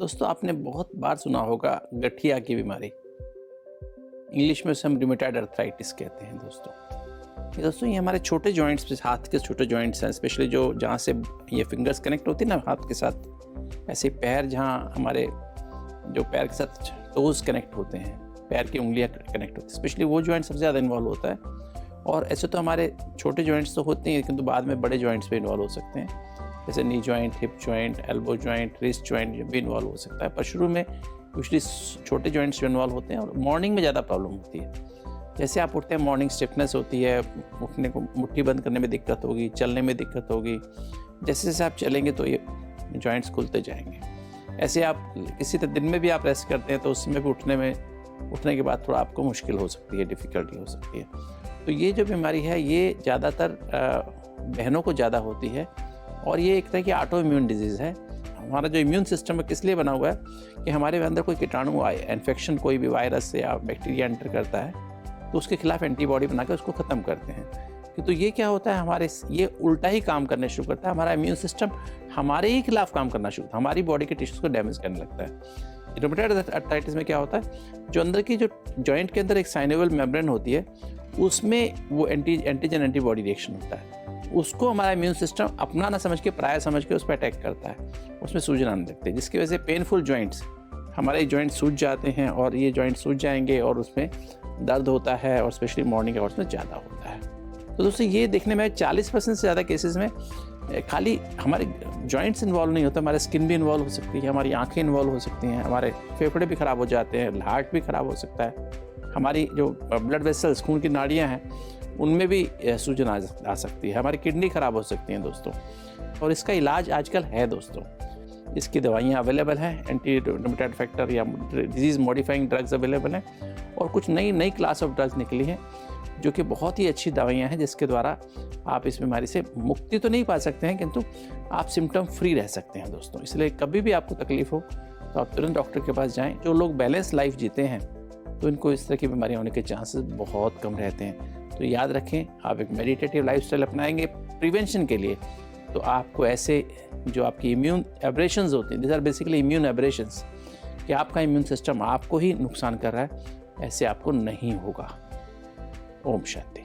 दोस्तों आपने बहुत बार सुना होगा गठिया की बीमारी। इंग्लिश में उसे हम रूमेटॉइड अर्थराइटिस कहते हैं दोस्तों ये हमारे छोटे जॉइंट्स, हाथ के छोटे जॉइंट्स हैं, स्पेशली जो जहाँ से ये फिंगर्स कनेक्ट होती है ना हाथ के साथ, ऐसे पैर जहाँ हमारे जो पैर के साथ टोज कनेक्ट होते हैं, पैर की उंगलियाँ कनेक्ट होती हैं, स्पेशली वो जॉइंट सबसे ज़्यादा इन्वॉल्व होता है। और ऐसे तो हमारे छोटे जॉइंट्स तो होते हैं, किंतु बाद में बड़े जॉइंट्स भी इन्वॉल्व हो सकते हैं, जैसे knee joint, hip joint, elbow joint, wrist joint भी इन्वॉल्व हो सकता है। पर शुरू में यूजली छोटे जॉइंट्स जो इन्वॉल्व होते हैं और मॉर्निंग में ज़्यादा प्रॉब्लम होती है। जैसे आप उठते हैं, मॉर्निंग स्टिफनेस होती है, उठने को मुट्ठी बंद करने में दिक्कत होगी, चलने में दिक्कत होगी। जैसे जैसे आप चलेंगे तो ये जॉइंट्स खुलते जाएंगे। ऐसे आप किसी दिन में भी आप रेस्ट करते हैं तो उसमें भी उठने के बाद थोड़ा आपको मुश्किल हो सकती है, डिफ़िकल्टी हो सकती है। तो ये जो बीमारी है ये ज़्यादातर बहनों को ज़्यादा होती है और ये एक तरह की ऑटो इम्यून डिजीज़ है। हमारा जो इम्यून सिस्टम है किस लिए बना हुआ है कि हमारे अंदर कोई कीटाणु आए, इन्फेक्शन, कोई भी वायरस या बैक्टीरिया एंटर करता है तो उसके खिलाफ एंटीबॉडी बनाकर उसको ख़त्म करते हैं। कि तो ये क्या होता है, ये उल्टा ही काम करने शुरू करता है। हमारा इम्यून सिस्टम हमारे ही खिलाफ काम करना शुरू, हमारी बॉडी के टिश्यूज़ को डैमेज करने लगता है। रूमेटॉइड अर्थराइटिस में क्या होता है, जो अंदर की जो जॉइंट के अंदर एक साइनोवियल मेम्ब्रेन होती है उसमें वो एंटीजन एंटीबॉडी रिएक्शन होता है, उसको हमारा इम्यून सिस्टम अपना ना समझ के पराया समझ के उस पर अटैक करता है, उसमें सूजन आने लगती है, जिसकी वजह से पेनफुल जॉइंट्स, हमारे जॉइंट सूज जाते हैं और ये जॉइंट सूज जाएंगे और उसमें दर्द होता है और स्पेशली मॉर्निंग आवर्स में ज़्यादा होता है। तो दोस्तों ये देखने में 40% से ज़्यादा केसेस में खाली हमारे जॉइंट्स इन्वॉल्व नहीं होते, हमारे स्किन भी इन्वॉल्व हो सकती है, हमारी आंखें इन्वॉल्व हो सकती हैं, हमारे फेफड़े भी ख़राब हो जाते हैं, हार्ट भी ख़राब हो सकता है, हमारी जो ब्लड वेसल्स, खून की नाड़ियाँ हैं उनमें भी सूजन आ सकती है, हमारी किडनी ख़राब हो सकती हैं दोस्तों। और इसका इलाज आजकल है दोस्तों, इसकी दवाइयाँ अवेलेबल हैं, एंटी रूमेटॉइड फैक्टर या डिजीज़ मॉडिफाइंग ड्रग्स अवेलेबल हैं और कुछ नई क्लास ऑफ ड्रग्स निकली हैं जो कि बहुत ही अच्छी दवाइयाँ हैं, जिसके द्वारा आप इस बीमारी से मुक्ति तो नहीं पा सकते हैं किंतु आप सिम्टम फ्री रह सकते हैं दोस्तों। इसलिए कभी भी आपको तकलीफ़ हो तो आप तुरंत डॉक्टर के पास जाएँ। जो लोग बैलेंस लाइफ जीते हैं तो इनको इस तरह की बीमारियाँ होने के चांसेस बहुत कम रहते हैं। तो याद रखें, आप एक मेडिटेटिव लाइफस्टाइल अपनाएंगे प्रिवेंशन के लिए तो आपको ऐसे जो आपकी इम्यून एब्रेशंस होती हैं, this are basically immune aberrations, कि आपका इम्यून सिस्टम आपको ही नुकसान कर रहा है, ऐसे आपको नहीं होगा। ओम शांति।